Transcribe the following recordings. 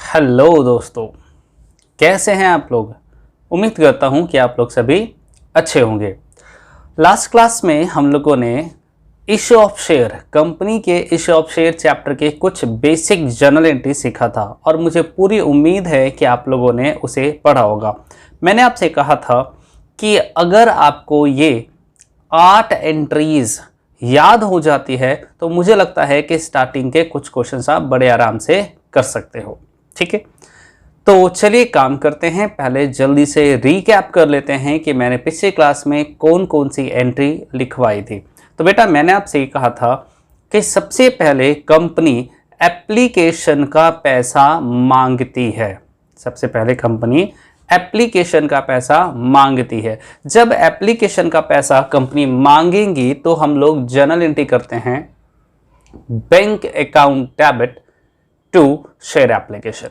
Hello दोस्तों, कैसे हैं आप लोग। उम्मीद करता हूं कि आप लोग सभी अच्छे होंगे। लास्ट क्लास में हम लोगों ने इश्यू ऑफ शेयर, कंपनी के इश्यू ऑफ शेयर चैप्टर के कुछ बेसिक जर्नल एंट्री सीखा था और मुझे पूरी उम्मीद है कि आप लोगों ने उसे पढ़ा होगा। मैंने आपसे कहा था कि अगर आपको ये 8 एंट्रीज याद हो जाती है तो मुझे लगता है कि स्टार्टिंग के कुछ क्वेश्चंस आप बड़े आराम से कर सकते हो। ठीक है, तो चलिए काम करते हैं। पहले जल्दी से रीकैप कर लेते हैं कि मैंने पिछले क्लास में कौन कौन सी एंट्री लिखवाई थी। तो बेटा, मैंने आपसे कहा था कि सबसे पहले कंपनी एप्लीकेशन का पैसा मांगती है। सबसे पहले कंपनी एप्लीकेशन का पैसा मांगती है। जब एप्लीकेशन का पैसा कंपनी मांगेंगी तो हम लोग जर्नल एंट्री करते हैं bank account debit to share application.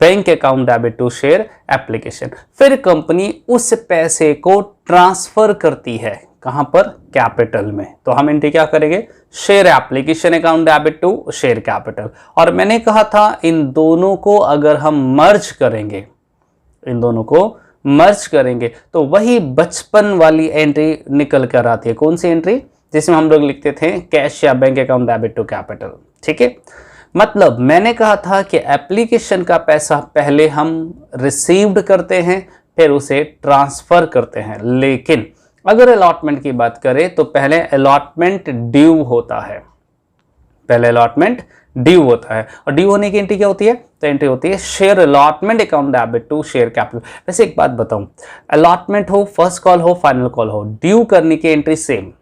Bank account debit to share application. फिर कंपनी उस पैसे को ट्रांसफर करती है, कहां पर? कैपिटल में। तो हम एंट्री क्या करेंगे? Share application account debit to share capital. और मैंने कहा था इन दोनों को अगर हम मर्ज करेंगे, इन दोनों को मर्ज करेंगे तो वही बचपन वाली एंट्री निकल कर आती है। कौन सी एंट्री? जिसमें हम लोग लिखते थे कैश या bank account debit to capital. ठीक है, मतलब मैंने कहा था कि एप्लीकेशन का पैसा पहले हम रिसीव्ड करते हैं, फिर उसे ट्रांसफर करते हैं। लेकिन अगर अलॉटमेंट की बात करें तो पहले अलॉटमेंट ड्यू होता है। पहले अलॉटमेंट ड्यू होता है और ड्यू होने की एंट्री क्या होती है? तो एंट्री होती है share allotment account debit to share capital. वैसे एक बात बताऊं, अलॉटमेंट हो, फर्स्ट कॉल हो, फाइनल कॉल हो, ड्यू करने की एंट्री सेम।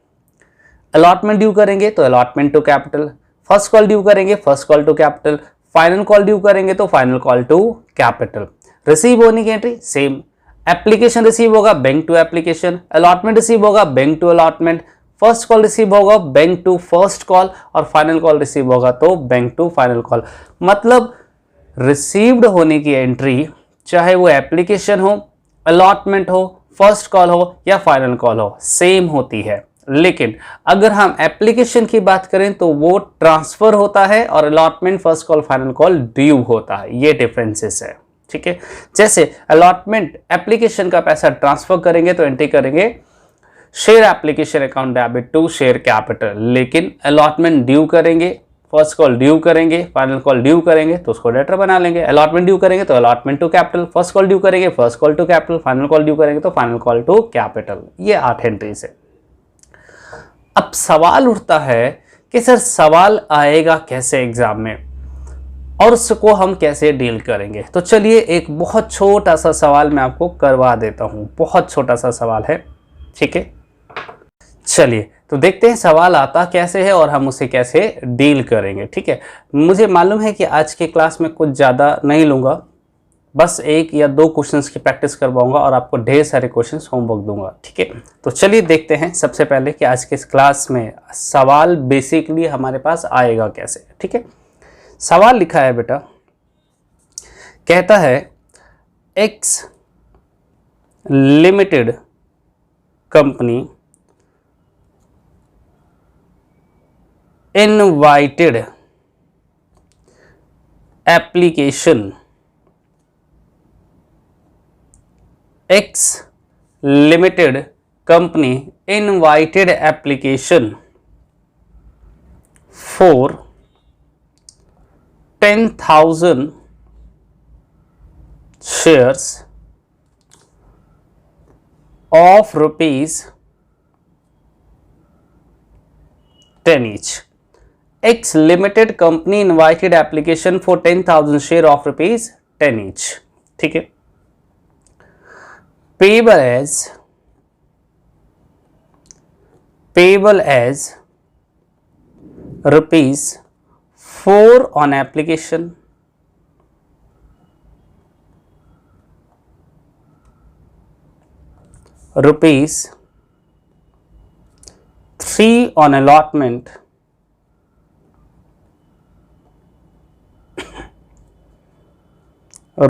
अलॉटमेंट ड्यू करेंगे तो allotment to capital, first call due करेंगे first call to capital, final call due करेंगे तो final call to capital. Receive होने की एंट्री सेम। एप्लीकेशन रिसीव होगा bank to application, allotment receive होगा bank to allotment, first call receive होगा bank to first call और final call receive होगा तो बैंक टू फाइनल कॉल। मतलब received होने की एंट्री चाहे वो एप्लीकेशन हो, अलॉटमेंट हो, फर्स्ट कॉल हो या फाइनल कॉल हो, सेम होती है। लेकिन अगर हम एप्लीकेशन की बात करें तो वो ट्रांसफर होता है और allotment, first call, final call due होता है। ये डिफरेंसेस है। ठीक है, जैसे अलॉटमेंट एप्लीकेशन का पैसा ट्रांसफर करेंगे तो एंट्री करेंगे share application account debit to share capital. लेकिन अलॉटमेंट ड्यू करेंगे, फर्स्ट कॉल ड्यू करेंगे, फाइनल कॉल ड्यू करेंगे तो उसको लेटर बना लेंगे। अलॉटमेंट ड्यू करेंगे तो allotment to capital, first call due करेंगे first call to capital, final call due करेंगे तो फाइनल कॉल टू कैपिटल। ये 8 एंट्रीज है। अब सवाल उठता है कि सर सवाल आएगा कैसे एग्जाम में और उसको हम कैसे डील करेंगे। तो चलिए एक बहुत छोटा सा सवाल मैं आपको करवा देता हूं। बहुत छोटा सा सवाल है। ठीक है, चलिए तो देखते हैं सवाल आता कैसे है और हम उसे कैसे डील करेंगे। ठीक है, मुझे मालूम है कि आज के क्लास में कुछ ज़्यादा नहीं लूँगा, बस 1 या 2 क्वेश्चंस की प्रैक्टिस करवाऊंगा और आपको ढेर सारे क्वेश्चंस होमवर्क दूंगा। ठीक है, तो चलिए देखते हैं सबसे पहले कि आज के इस क्लास में सवाल बेसिकली हमारे पास आएगा कैसे। ठीक है, सवाल लिखा है बेटा, कहता है x limited company invited application, X Limited company invited application for 10,000 shares of rupees 10 each. X Limited company invited application for 10,000 share of rupees 10 each. ठीक है, payable as rupees 4 on application, rupees 3 on allotment,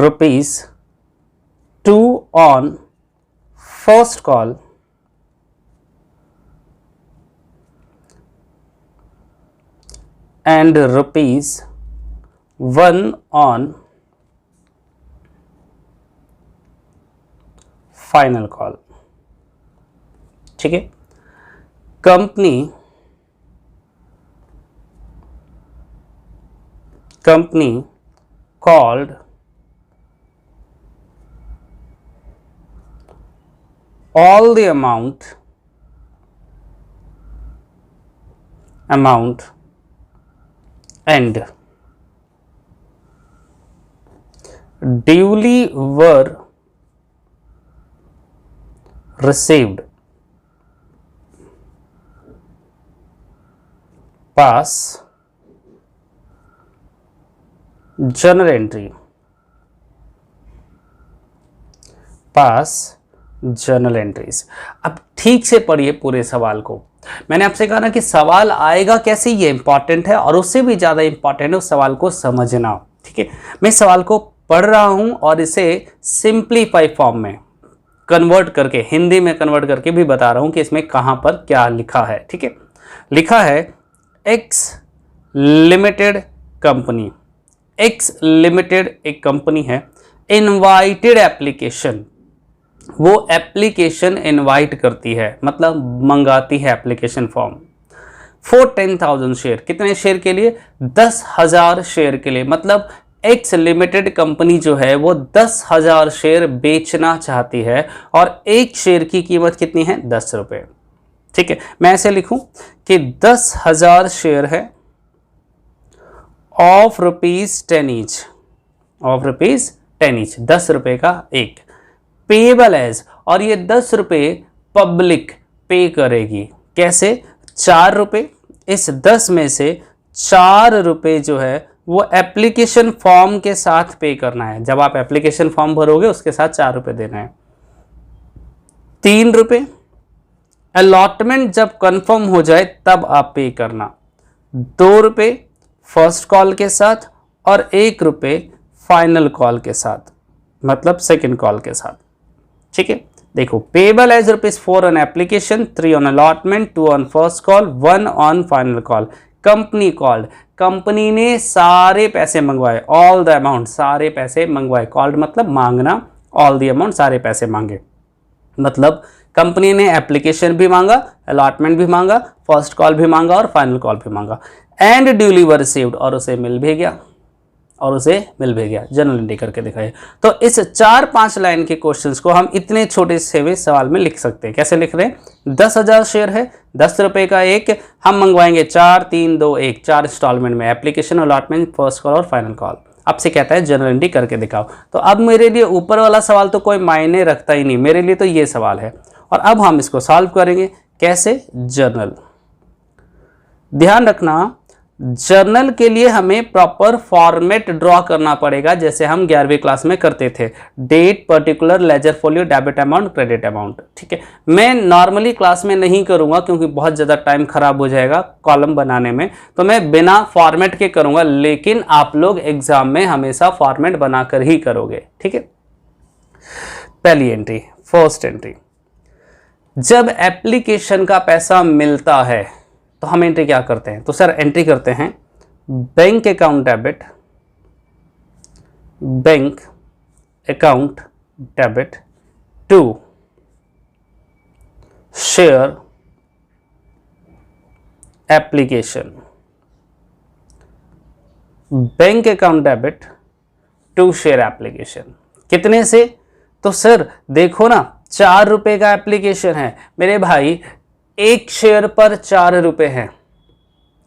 rupees 2 on first call, and rupees 1 on final call. ठीक है, company called all the amount and duly were received pass journal entry journal entries. अब ठीक से पढ़िए पूरे सवाल को। मैंने आपसे कहा ना कि सवाल आएगा कैसे, ये इंपॉर्टेंट है, और उससे भी ज़्यादा इंपॉर्टेंट है उस सवाल को समझना। ठीक है, मैं सवाल को पढ़ रहा हूँ और इसे सिंप्लीफाई फॉर्म में कन्वर्ट करके, हिंदी में कन्वर्ट करके भी बता रहा हूँ कि इसमें कहाँ पर क्या लिखा है। ठीक है, लिखा है x limited company. X limited एक कंपनी है, इनवाइटेड एप्लीकेशन, वो एप्लीकेशन इनवाइट करती है, मतलब मंगाती है एप्लीकेशन फॉर्म फॉर 10,000 शेयर। कितने शेयर के लिए? 10,000 शेयर के लिए। मतलब एक्स लिमिटेड कंपनी जो है वो 10,000 शेयर बेचना चाहती है, और एक शेयर की कीमत कितनी है? 10 रुपये। ठीक है, मैं ऐसे लिखूं कि 10,000 शेयर है ऑफ ₹10 ईच, ऑफ ₹10 ईच, 10 रुपये का एक, पेएबल एज, और ये 10 रुपये पब्लिक पे करेगी। कैसे? 4 रुपये, इस 10 में से 4 रुपये जो है वो एप्लीकेशन फॉर्म के साथ पे करना है। जब आप एप्लीकेशन फॉर्म भरोगे उसके साथ 4 रुपये देना है। 3 रुपये अलॉटमेंट जब कंफर्म हो जाए तब आप पे करना। 2 रुपये फर्स्ट कॉल के साथ, और 1 रुपये फाइनल कॉल के साथ, मतलब सेकंड कॉल के साथ। ठीक है, देखो, payable as ₹4 on application, 3 on allotment, 2 on first call, 1 on final call. Company called, company ने सारे पैसे मंगवाए, ऑल द अमाउंट, सारे पैसे मंगवाए। कॉल्ड मतलब मांगना, ऑल द अमाउंट, सारे पैसे मांगे। मतलब कंपनी ने एप्लीकेशन भी मांगा, अलॉटमेंट भी मांगा, फर्स्ट कॉल भी मांगा और फाइनल कॉल भी मांगा। एंड ड्यूली वर रिसीव्ड, और उसे मिल भी गया, जर्नल एंट्री करके दिखाइए। तो इस 4-5 लाइन के क्वेश्चंस को हम इतने छोटे से सवाल में लिख सकते हैं। कैसे लिख रहे हैं? 10,000 शेयर है, 10 रुपये का एक, हम मंगवाएंगे 4, 3, 2, 1, 4 इंस्टॉलमेंट में, एप्लीकेशन, अलॉटमेंट, फर्स्ट कॉल और फाइनल कॉल। आपसे कहता है जर्नल एंट्री करके दिखाओ। तो अब मेरे लिए ऊपर वाला सवाल तो कोई मायने रखता ही नहीं, मेरे लिए तो ये सवाल है। और अब हम इसको सॉल्व करेंगे। कैसे? जर्नल। ध्यान रखना, जर्नल के लिए हमें प्रॉपर फॉर्मेट ड्रॉ करना पड़ेगा, जैसे हम 11वीं क्लास में करते थे। Date, particular, ledger folio, debit amount, credit amount. ठीक है, मैं नॉर्मली क्लास में नहीं करूंगा क्योंकि बहुत ज़्यादा टाइम खराब हो जाएगा कॉलम बनाने में, तो मैं बिना फॉर्मेट के करूंगा, लेकिन आप लोग एग्जाम में हमेशा फॉर्मेट बनाकर ही करोगे। ठीक है, पहली एंट्री, फर्स्ट एंट्री, जब एप्लीकेशन का पैसा मिलता है तो हम एंट्री क्या करते हैं? तो सर एंट्री करते हैं bank account debit to share application, bank account debit to share application. कितने से? तो सर देखो ना, 4 रुपये का एप्लीकेशन है मेरे भाई, एक शेयर पर 4 रुपये हैं।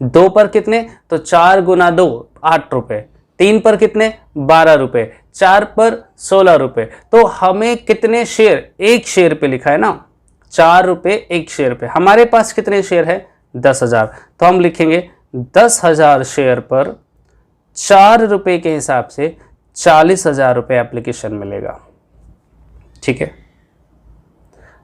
2 पर कितने? तो 4 गुना 2, 8 रुपये। 3 पर कितने? 12 रुपये। 4 पर 16 रुपये। तो हमें कितने शेयर? एक शेयर पे लिखा है ना, 4 रुपये एक शेयर पे। हमारे पास कितने शेयर है? 10,000। तो हम लिखेंगे 10,000 शेयर पर 4 रुपये के हिसाब से 40,000 रुपये एप्लीकेशन मिलेगा। ठीक है,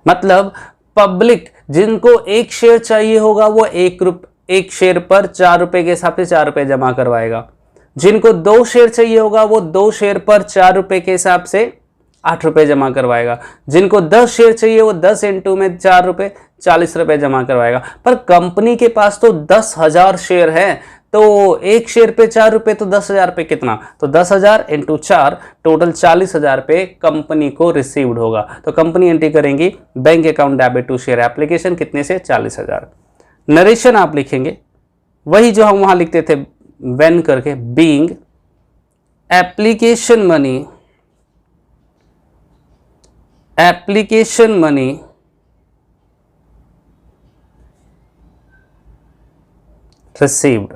मतलब पब्लिक जिनको एक शेयर चाहिए होगा वो एक शेयर पर 4 रुपये के हिसाब से 4 रुपये जमा करवाएगा। जिनको 2 शेयर चाहिए होगा वो 2 शेयर पर 4 रुपये के हिसाब से 8 रुपये जमा करवाएगा। जिनको 10 शेयर चाहिए वो 10 इंटू में 4 रुपये, 40 रुपये जमा करवाएगा। पर कंपनी के पास तो 10,000 शेयर है, तो एक शेयर पे 4 रुपए, तो 10,000 पे कितना, तो 10,000 इंटू 4 टोटल 40,000 पे कंपनी को रिसीव्ड होगा। तो कंपनी एंट्री करेंगी bank account debit to share application कितने से, 40,000। नरेशन आप लिखेंगे वही जो हम वहां लिखते थे व्हेन करके, being application money received,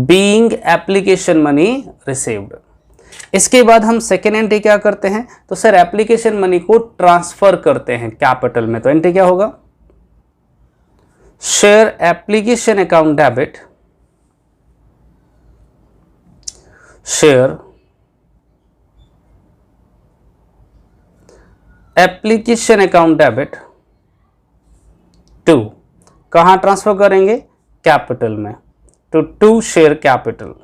being application money received। इसके बाद हम सेकेंड एंट्री क्या करते हैं, तो सर एप्लीकेशन मनी को ट्रांसफर करते हैं कैपिटल में, तो एंट्री क्या होगा, share application account debit, share application account debit to, कहां ट्रांसफर करेंगे, कैपिटल में, to share capital,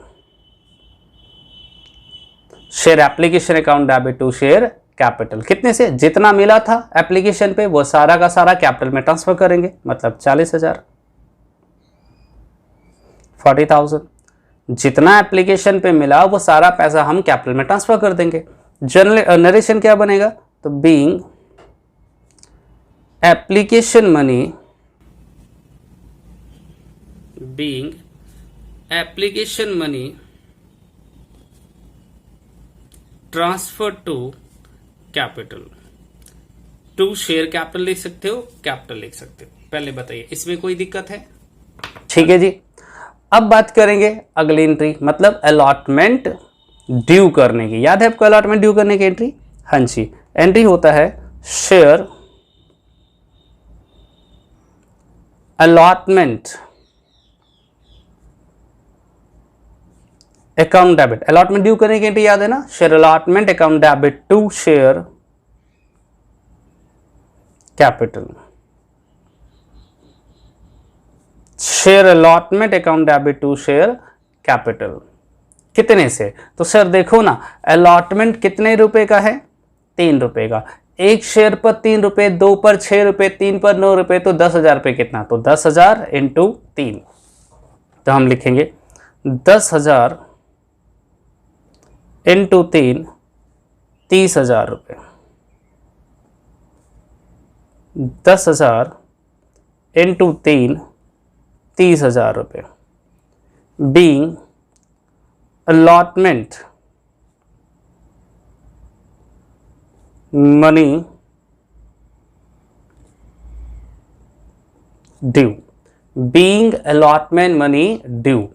share application account debit to share capital, कितने से, जितना मिला था एप्लीकेशन पे वो सारा का सारा कैपिटल में ट्रांसफर करेंगे, मतलब 40,000, 40,000, जितना एप्लीकेशन पे मिला वो सारा पैसा हम कैपिटल में ट्रांसफर कर देंगे। जनरल नरेशन क्या बनेगा, तो being application money, being application money transfer to capital, to share capital लिख सकते हो, कैपिटल लिख सकते हो, पहले बताइए इसमें कोई दिक्कत है, ठीक है जी। अब बात करेंगे अगली एंट्री, मतलब अलॉटमेंट ड्यू करने की। याद है आपको अलॉटमेंट ड्यू करने की एंट्री, हाँ जी, एंट्री होता है share allotment account debit, allotment due करने की एंट्री याद है ना, share allotment account debit to share capital, share allotment account debit to share capital, कितने से, तो सर देखो ना अलॉटमेंट कितने रुपए का है, 3 रुपए का, एक शेयर पर 3 रुपए, 2 पर 6 रुपए, 3 पर 9 रुपए, तो 10,000 पे कितना, तो 10,000 इंटू 3, तो हम लिखेंगे 10,000 इंटू 3 30,000 रुपये, 10,000 इंटू 3 30,000 रुपये, being allotment money due, being allotment money due.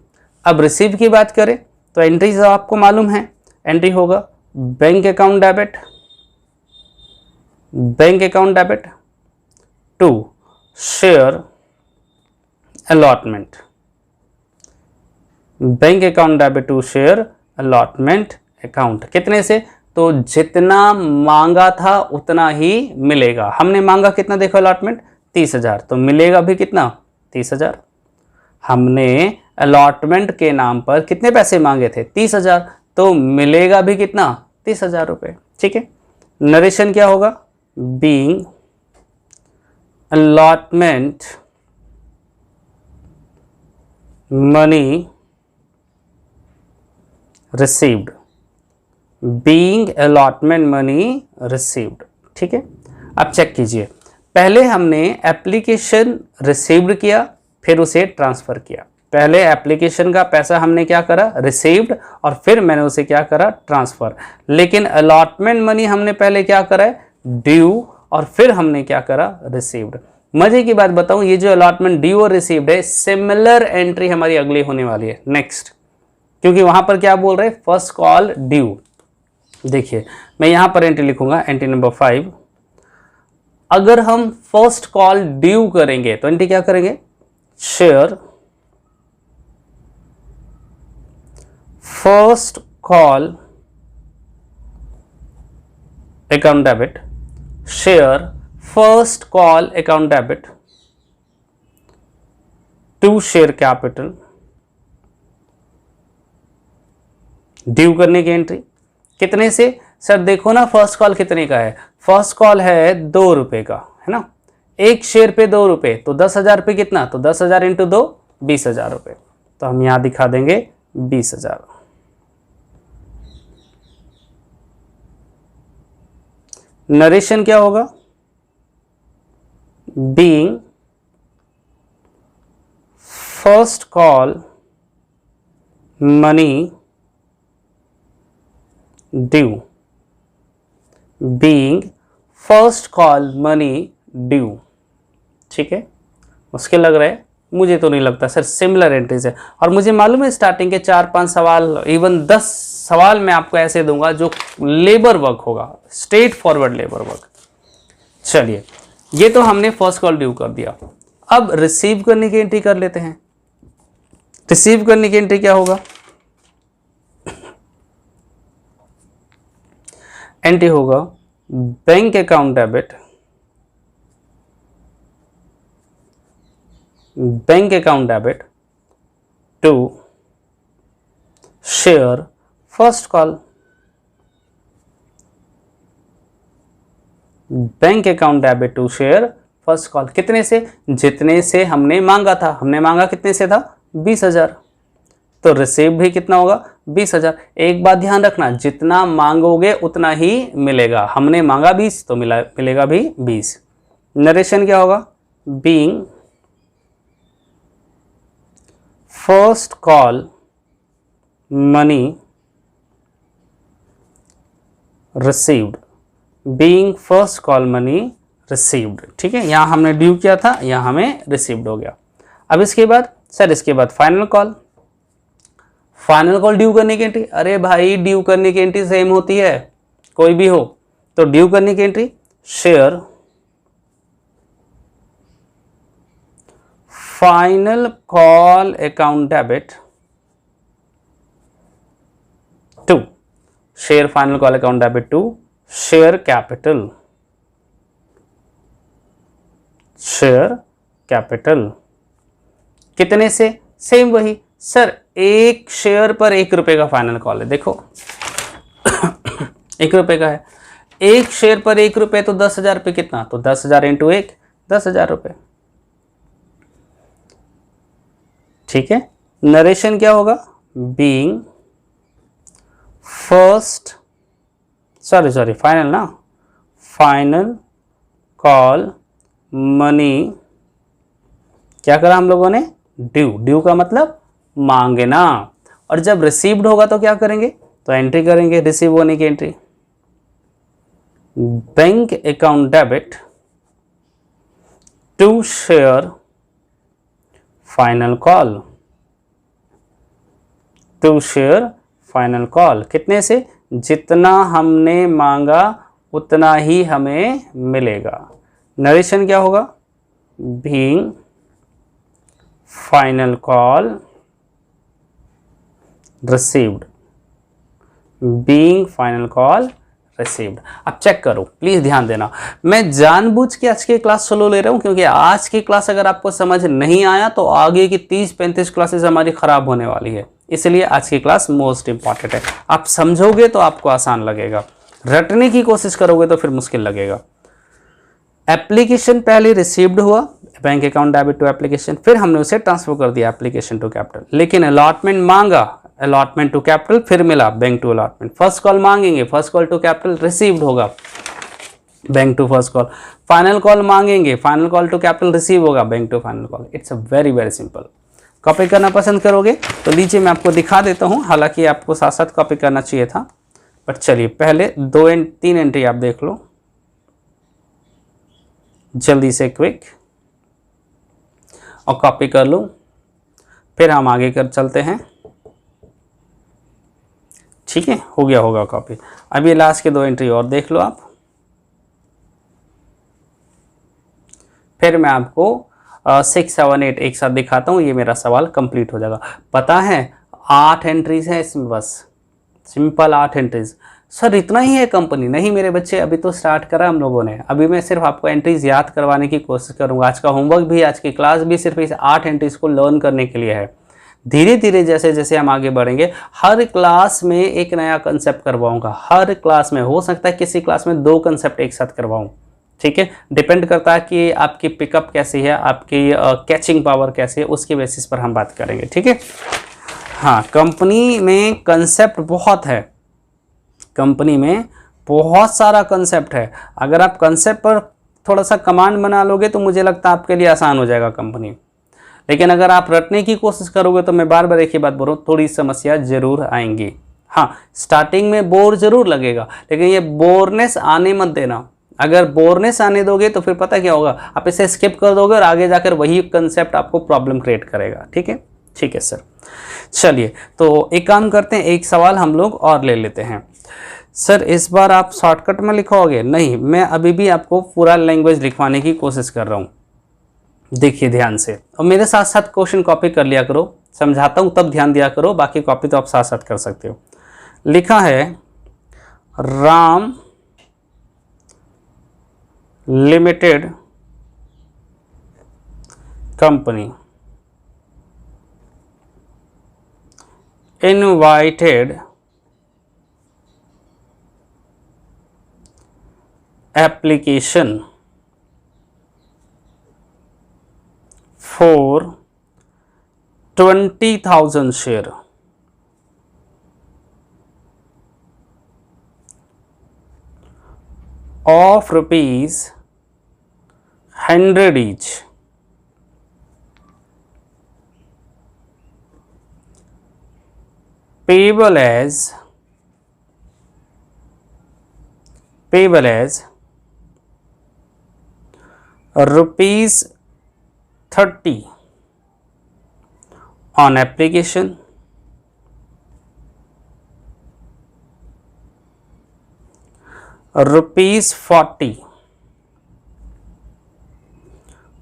अब रिसीव की बात करें तो एंट्रीज आपको मालूम है, एंट्री होगा bank account debit to share allotment, bank account debit to share allotment account, कितने से, तो जितना मांगा था उतना ही मिलेगा। हमने मांगा कितना देखो अलॉटमेंट 30,000, तो मिलेगा भी कितना 30,000। हमने अलॉटमेंट के नाम पर कितने पैसे मांगे थे 30,000, तो मिलेगा भी कितना 30,000 रुपये। ठीक है, नरेशन क्या होगा, being allotment money received, being allotment money received. ठीक है, अब चेक कीजिए, पहले हमने एप्लीकेशन रिसीव्ड किया, फिर उसे ट्रांसफर किया। पहले एप्लीकेशन का पैसा हमने क्या करा रिसीव्ड, और फिर मैंने उसे क्या करा ट्रांसफर। लेकिन अलॉटमेंट मनी हमने पहले क्या करा है ड्यू, और फिर हमने क्या करा रिसीव्ड। मजे की बात बताऊं, ये जो अलॉटमेंट ड्यू और रिसीव्ड है, सिमिलर एंट्री हमारी अगली होने वाली है नेक्स्ट, क्योंकि वहां पर क्या बोल रहे हैं फर्स्ट कॉल ड्यू। देखिए मैं यहां पर एंट्री लिखूंगा, एंट्री नंबर 5। अगर हम फर्स्ट कॉल ड्यू करेंगे तो एंट्री क्या करेंगे, share first call account debit, share first call account debit to share capital, due करने की एंट्री कितने से, सर देखो ना फर्स्ट कॉल कितने का है, फर्स्ट कॉल है 2 रुपए का, है ना, एक शेयर पे 2 रुपए, तो 10,000 पे कितना, तो 10,000 इंटू 2 20,000 रुपये। तो हम यहाँ दिखा देंगे 20,000। नरेशन क्या होगा? Being first call money due, being first call money due. ठीक है, मुश्किल लग रहा है? मुझे तो नहीं लगता सर, सिमिलर एंट्रीज है। और मुझे मालूम है स्टार्टिंग के 4-5 सवाल, इवन 10 सवाल मैं आपको ऐसे दूंगा जो लेबर वर्क होगा, स्ट्रेट फॉरवर्ड लेबर वर्क। चलिए, ये तो हमने फर्स्ट कॉल ड्यू कर दिया। अब रिसीव करने की एंट्री कर लेते हैं। रिसीव करने की एंट्री क्या होगा? एंट्री होगा bank account debit, bank account debit to share first call, bank account debit to share first call. कितने से? जितने से हमने मांगा था। हमने मांगा कितने से था? 20,000। तो रिसीव भी कितना होगा? 20,000। एक बात ध्यान रखना, जितना मांगोगे उतना ही मिलेगा। हमने मांगा 20 तो मिलेगा भी 20। नरेशन क्या होगा? Being first call money received, being first call money received. ठीक है, यहां हमने ड्यू किया था, यहां हमें रिसीव्ड हो गया। अब इसके बाद सर, इसके बाद final call. Final call due करने की एंट्री, अरे भाई ड्यू करने की एंट्री सेम होती है, कोई भी हो। तो ड्यू करने की entry share final call account debit to share final call account debit to share capital, share capital. कितने से? सेम वही सर, एक शेयर पर 1 रुपए का फाइनल कॉल है। देखो 1 रुपए का है, एक शेयर पर 1 रुपए, तो 10,000 रुपये कितना? तो 10,000 इंटू 1, 10,000 रुपये। ठीक है, नरेशन क्या होगा? बीइंग फर्स्ट, सॉरी फाइनल ना, फाइनल कॉल मनी, क्या करा हम लोगों ने? ड्यू। ड्यू का मतलब मांगना। और जब रिसीव्ड होगा तो क्या करेंगे? तो एंट्री करेंगे रिसीव होने की entry, bank account debit to share final call, to share final call. कितने से? जितना हमने मांगा उतना ही हमें मिलेगा। नरेशन क्या होगा? Being final call received, being final call received. अब चेक करो, प्लीज ध्यान देना, मैं जानबूझ के आज की क्लास स्लो ले रहा हूं क्योंकि आज की क्लास अगर आपको समझ नहीं आया तो आगे की 30-35 क्लासेस हमारी खराब होने वाली है। इसलिए आज की क्लास मोस्ट इंपॉर्टेंट है। आप समझोगे तो आपको आसान लगेगा, रटने की कोशिश करोगे तो फिर मुश्किल लगेगा। एप्लीकेशन पहले रिसीव्ड हुआ, bank account debit to application, फिर हमने उसे ट्रांसफर कर दिया एप्लीकेशन टू कैपिटल। लेकिन अलॉटमेंट मांगा, अलॉटमेंट टू कैपिटल, फिर मिला bank to allotment. First call मांगेंगे, first call to capital received होगा, bank to first call. Final call मांगेंगे, final call to capital receive होगा, bank to final call. It's a very very simple. Copy करना पसंद करोगे तो लीजिए मैं आपको दिखा देता हूं, हालांकि आपको साथ साथ कॉपी करना चाहिए था, बट चलिए पहले 2-3 एंट्री आप देख लो जल्दी से, क्विक, और कॉपी कर लो, फिर हम आगे कर चलते हैं। ठीक है, हो गया होगा कॉपी। अभी लास्ट के 2 एंट्री और देख लो आप, फिर मैं आपको 6, 7, 8 एक साथ दिखाता हूँ, ये मेरा सवाल कंप्लीट हो जाएगा। पता है 8 एंट्रीज है इसमें, बस सिंपल 8 एंट्रीज। सर इतना ही है कंपनी? नहीं मेरे बच्चे, अभी तो स्टार्ट करा हम लोगों ने। अभी मैं सिर्फ आपको एंट्रीज याद करवाने की कोशिश करूँगा। आज का होमवर्क भी, आज की क्लास भी सिर्फ इस 8 एंट्रीज को लर्न करने के लिए है। धीरे धीरे जैसे जैसे हम आगे बढ़ेंगे, हर क्लास में एक नया कंसेप्ट करवाऊंगा। हर क्लास में, हो सकता है किसी क्लास में 2 कंसेप्ट एक साथ करवाऊं, ठीक है, डिपेंड करता है कि आपकी पिकअप कैसी है, आपकी कैचिंग पावर कैसी है, उसके बेसिस पर हम बात करेंगे। ठीक है, हाँ, कंपनी में कंसेप्ट बहुत है, कंपनी में बहुत सारा कंसेप्ट है। अगर आप कंसेप्ट पर थोड़ा सा कमांड बना लोगे तो मुझे लगता है आपके लिए आसान हो जाएगा कंपनी। लेकिन अगर आप रटने की कोशिश करोगे तो मैं बार बार एक ही बात बोल रहा हूँ, थोड़ी समस्या जरूर आएंगी। हाँ, स्टार्टिंग में बोर जरूर लगेगा, लेकिन ये बोरनेस आने मत देना। अगर बोरनेस आने दोगे तो फिर पता क्या होगा, आप इसे स्किप कर दोगे और आगे जाकर वही कंसेप्ट आपको प्रॉब्लम क्रिएट करेगा। ठीक है, ठीक है सर। चलिए, तो एक काम करते हैं, एक सवाल हम लोग और ले लेते हैं। सर इस बार आप शॉर्टकट में लिखोगे? नहीं, मैं अभी भी आपको पूरा लैंग्वेज लिखवाने की कोशिश कर रहा हूँ। देखिए ध्यान से, और मेरे साथ साथ क्वेश्चन कॉपी कर लिया करो, समझाता हूँ तब ध्यान दिया करो, बाकी कॉपी तो आप साथ साथ कर सकते हो। लिखा है Ram limited company invited application for 20,000 share of rupees 100 each, payable as rupees 30 on application, rupees 40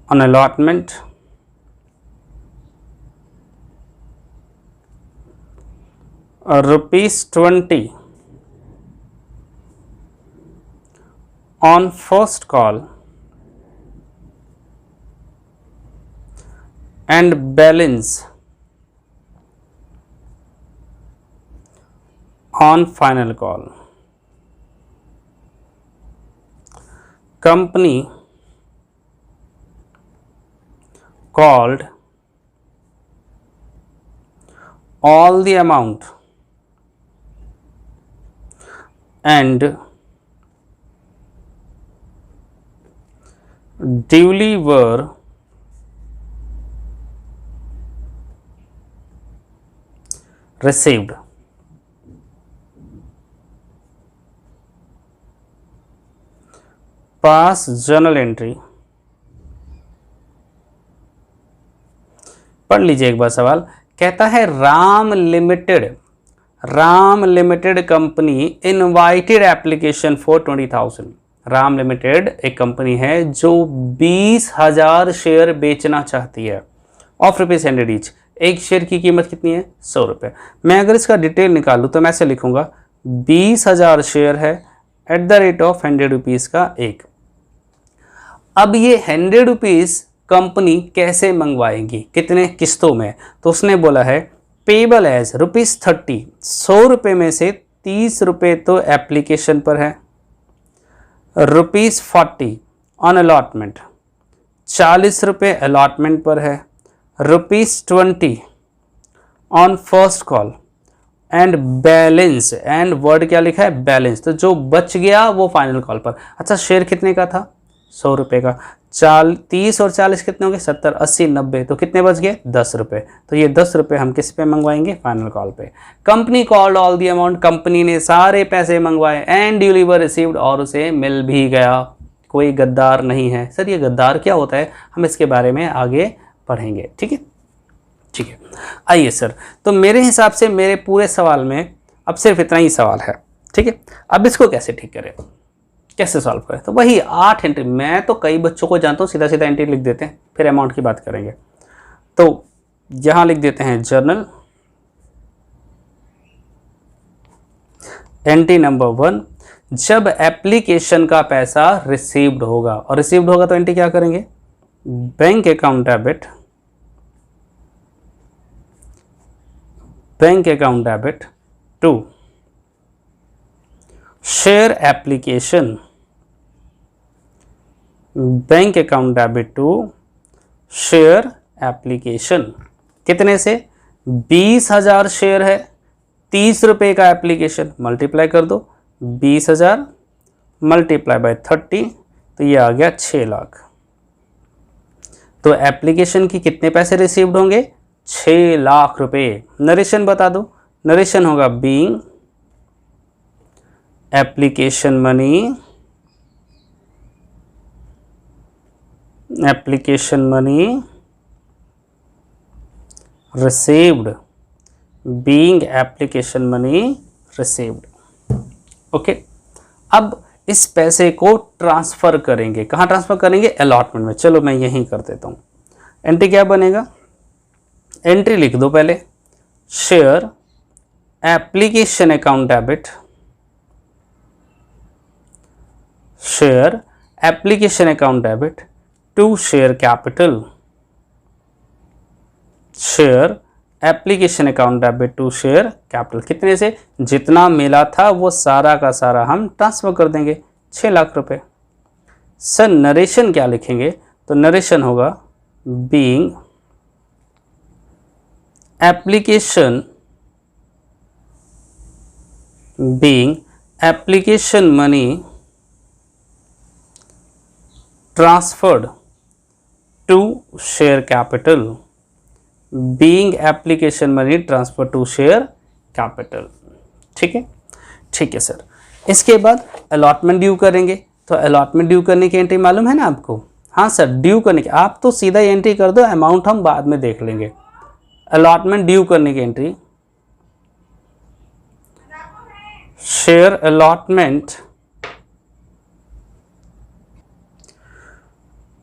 on allotment, rupees 20 on first call, and balance on final call. Company called all the amount and duly were received. Pass journal entry. पढ़ लीजिए एक बार सवाल। कहता है Ram limited company invited application for 20,000। Ram limited एक company है जो 20,000 share बेचना चाहती है, ऑफ रुपीज 100 ईच। एक शेयर की कीमत कितनी है? 100 रुपये। मैं अगर इसका डिटेल निकालूँ तो मैं ऐसे लिखूंगा, 20,000 शेयर है at the rate of 100 rupees का एक। अब ये 100 रुपीज़ कंपनी कैसे मंगवाएगी, कितने किस्तों में? तो उसने बोला है पेबल एज रुपीज़ 30, 100 रुपये में से 30 रुपये तो एप्लीकेशन पर है, रुपीज़ 40 ऑन अलॉटमेंट, 40 रुपये अलॉटमेंट पर है, rupees 20 on first call and balance, and word क्या लिखा है? बैलेंस। तो जो बच गया वो फाइनल कॉल पर। अच्छा, शेयर कितने का था? 100 रुपये का। 30 और 40 कितने हो गए? 70, 80, 90। तो कितने बच गए? 10 रुपये। तो ये 10 रुपये हम किस पे मंगवाएंगे? फाइनल कॉल पे। Company called all the amount, company ने सारे पैसे मंगवाए, एंड ड्यूली वर रिसीव्ड, और उसे मिल भी गया। कोई गद्दार नहीं है। सर ये गद्दार क्या होता है, हम इसके बारे में आगे पढ़ेंगे। ठीक है, ठीक है। आइए सर, तो मेरे हिसाब से मेरे पूरे सवाल में अब सिर्फ इतना ही सवाल है। ठीक है, अब इसको कैसे ठीक करें, कैसे सॉल्व करें? तो वही 8 एंट्री। मैं तो कई बच्चों को जानता हूँ सीधा सीधा एंट्री लिख देते हैं, फिर अमाउंट की बात करेंगे। तो यहाँ लिख देते हैं जर्नल एंट्री नंबर 1, जब एप्लीकेशन का पैसा रिसीव्ड होगा, और रिसीव्ड होगा तो एंट्री क्या करेंगे? Bank account debit, bank account debit to share application bank account debit to share application. कितने से? 20,000 शेयर है, 30 रुपये का एप्लीकेशन, मल्टीप्लाई कर दो 20,000 मल्टीप्लाई बाय 30, तो ये आ गया 6 लाख। तो एप्लीकेशन की कितने पैसे रिसीव्ड होंगे? 6 लाख रुपए। नरेशन बता दो। नरेशन होगा being application money received, being application money received. Okay, अब इस पैसे को ट्रांसफर करेंगे। कहाँ ट्रांसफर करेंगे? अलॉटमेंट में। चलो मैं यहीं कर देता हूँ। एंट्री क्या बनेगा? एंट्री लिख दो पहले, share application account debit, share application account debit to share capital, share application account debit to share capital. कितने से? जितना मिला था वो सारा का सारा हम ट्रांसफर कर देंगे, 6 लाख रुपए। सर नरेशन क्या लिखेंगे? तो नरेशन होगा being application money transferred to share capital, being application money transfer to share capital. ठीक है, ठीक है सर। इसके बाद अलॉटमेंट ड्यू करेंगे। तो अलॉटमेंट ड्यू करने की एंट्री मालूम है ना आपको? हाँ सर, ड्यू करने की आप तो सीधा एंट्री कर दो, अमाउंट हम बाद में देख लेंगे। अलॉटमेंट ड्यू करने की entry, share allotment,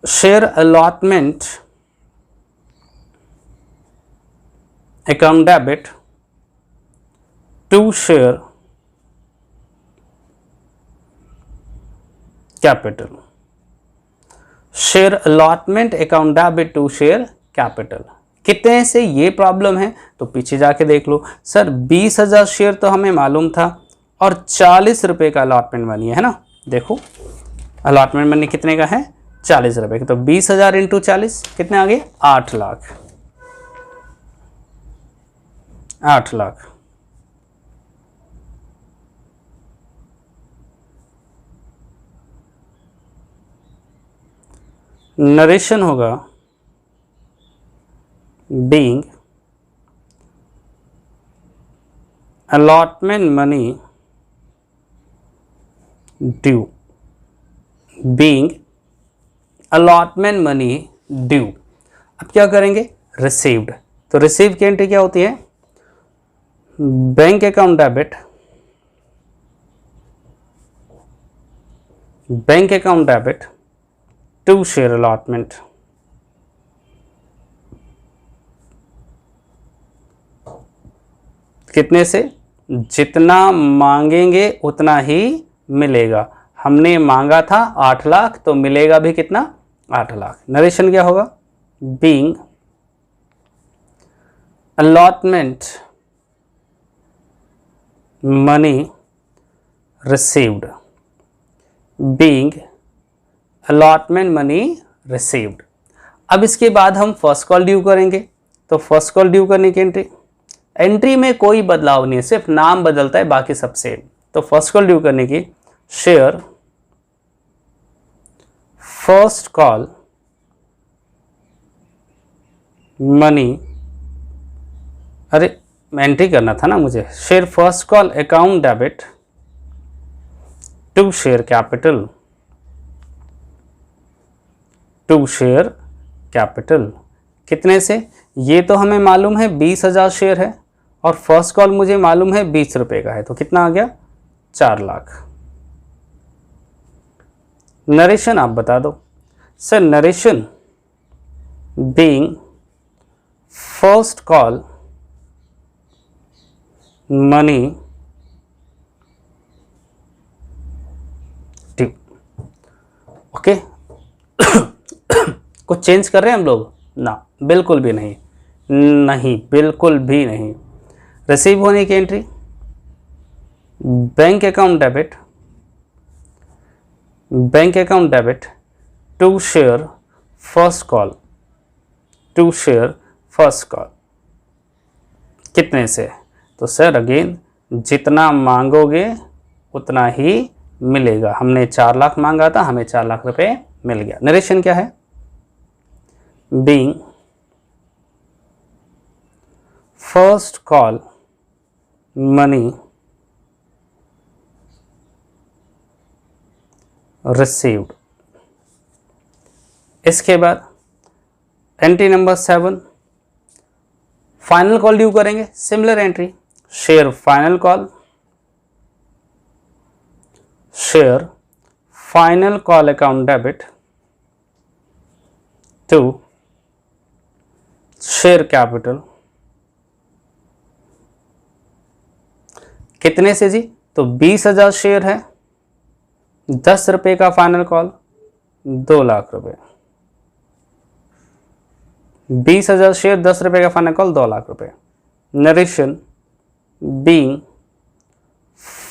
share allotment account debit to share capital, share allotment account debit to share capital. कितने से ये प्रॉब्लम है? तो पीछे जाके देख लो। सर 20,000 शेयर तो हमें मालूम था और 40 रुपये का अलॉटमेंट मनी है ना। देखो अलॉटमेंट मनी कितने का है? 40 रुपये का। तो 20,000 इंटू 40 कितने आ गए? 8 लाख। 8 लाख। नरेशन होगा being allotment money due, being allotment money due। अब क्या करेंगे? रिसीव्ड। तो रिसीव की एंट्री क्या होती है? Bank account debit, bank account debit to share allotment, कितने से? जितना मांगेंगे उतना ही मिलेगा। हमने मांगा था 8 लाख तो मिलेगा भी कितना? 8 लाख। नरेशन क्या होगा? Being allotment money received, being allotment money received. अब इसके बाद हम फर्स्ट कॉल ड्यू करेंगे। तो फर्स्ट कॉल ड्यू करने की एंट्री, एंट्री में कोई बदलाव नहीं है, सिर्फ नाम बदलता है, बाकी सब सेम। तो फर्स्ट कॉल ड्यू करने की, शेयर फर्स्ट कॉल मनी, अरे एंट्री करना था ना मुझे, share first call account debit to share capital, to share capital. कितने से? ये तो हमें मालूम है 20,000 शेयर है और फर्स्ट कॉल मुझे मालूम है 20 रुपये का है, तो कितना आ गया? 4 लाख। नरेशन आप बता दो। Sir narration being first call money due. Okay कुछ चेंज कर रहे हैं हम लोग? ना, बिल्कुल भी नहीं, नहीं बिल्कुल भी नहीं। रिसीव होने की entry, bank account debit, bank account debit to share first call, to share first call कितने से? तो सर अगेन जितना मांगोगे उतना ही मिलेगा। हमने 4 लाख मांगा था, हमें 4 लाख रुपए मिल गया। नरेशन क्या है? Being first call money received. इसके बाद entry number 7 final call due करेंगे। Similar entry, share final call, share final call account debit to share capital. कितने से जी? तो 20,000 शेयर है, 10 रुपए का फाइनल कॉल, 2 लाख रुपए। 20,000 शेयर, 10 रुपए का फाइनल कॉल, 2 लाख रुपए। Narration being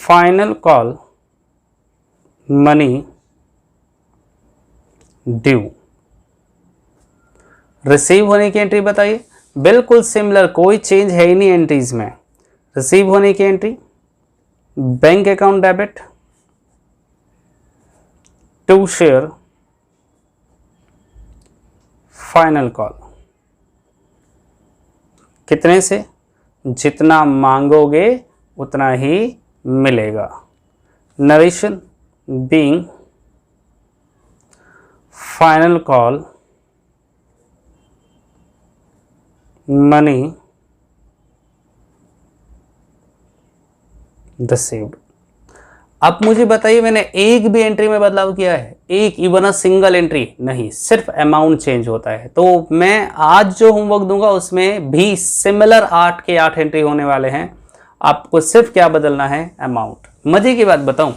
final call money due. Receive होने की एंट्री बताइए। बिल्कुल सिमिलर, कोई चेंज है ही नहीं एंट्रीज में। रिसीव होने की entry bank account debit to share final call. कितने से? जितना मांगोगे उतना ही मिलेगा। Narration being final call money received. अब मुझे बताइए, मैंने एक भी एंट्री में बदलाव किया है? एक इवन अ सिंगल एंट्री नहीं, सिर्फ अमाउंट चेंज होता है। तो मैं आज जो होमवर्क दूंगा उसमें भी सिमिलर 8 के 8 एंट्री होने वाले हैं। आपको सिर्फ क्या बदलना है? अमाउंट। मजे की बात बताऊं,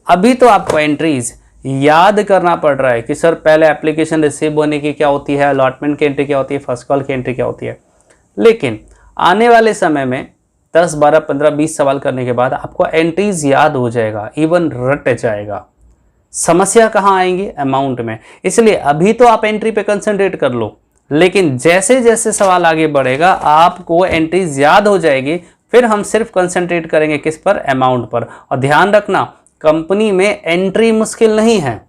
अभी तो आपको एंट्रीज याद करना पड़ रहा है कि सर पहले एप्लीकेशन रिसीव होने की क्या होती है, अलॉटमेंट की एंट्री क्या होती है, फर्स्ट कॉल की एंट्री क्या होती है। लेकिन आने वाले समय में 10, 12, 15, 20 सवाल करने के बाद आपको एंट्रीज याद हो जाएगा, इवन रट जाएगा। समस्या कहाँ आएंगी? अमाउंट में। इसलिए अभी तो आप एंट्री पे कंसंट्रेट कर लो, लेकिन जैसे जैसे सवाल आगे बढ़ेगा आपको एंट्रीज याद हो जाएगी, फिर हम सिर्फ कंसंट्रेट करेंगे किस पर? अमाउंट पर। और ध्यान रखना, कंपनी में एंट्री मुश्किल नहीं है,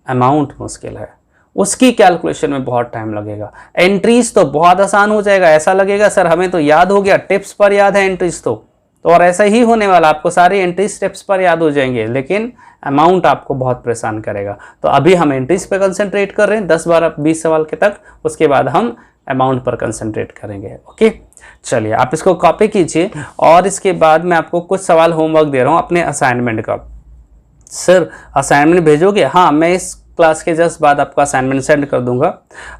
अमाउंट मुश्किल है। उसकी कैलकुलेशन में बहुत टाइम लगेगा। एंट्रीज तो बहुत आसान हो जाएगा, ऐसा लगेगा सर हमें तो याद हो गया, टिप्स पर याद है एंट्रीज तो और ऐसा ही होने वाला, आपको सारी एंट्रीज टिप्स पर याद हो जाएंगे, लेकिन अमाउंट आपको बहुत परेशान करेगा। तो अभी हम एंट्रीज पे कंसंट्रेट कर रहे हैं 10, 12, 20 सवाल के तक, उसके बाद हम अमाउंट पर कंसंट्रेट करेंगे। ओके, चलिए आप इसको कॉपी कीजिए और इसके बाद मैं आपको कुछ सवाल होमवर्क दे रहा हूँ अपने असाइनमेंट का। सर असाइनमेंट भेजोगे? हाँ, मैं इस क्लास के जस्ट बाद आपका असाइनमेंट सेंड कर दूंगा।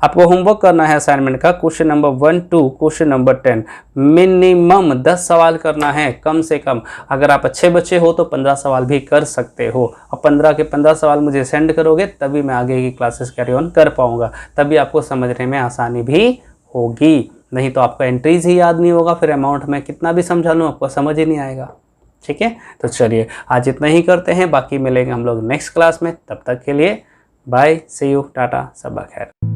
आपको होमवर्क करना है असाइनमेंट का question number 1 to question number 10, minimum 10 सवाल करना है कम से कम। अगर आप अच्छे बच्चे हो तो 15 सवाल भी कर सकते हो, और 15 के 15 सवाल मुझे सेंड करोगे तभी मैं आगे की क्लासेस कैरी ऑन कर पाऊंगा, तभी आपको समझने में आसानी भी होगी। नहीं तो आपका एंट्रीज ही याद नहीं होगा, फिर अमाउंट में कितना भी समझा लूँ आपको समझ ही नहीं आएगा। ठीक है, तो चलिए आज इतना ही करते हैं, बाकी मिलेंगे हम लोग नेक्स्ट क्लास में। तब तक के लिए बाय, सी यू, टाटा, सबा खैर।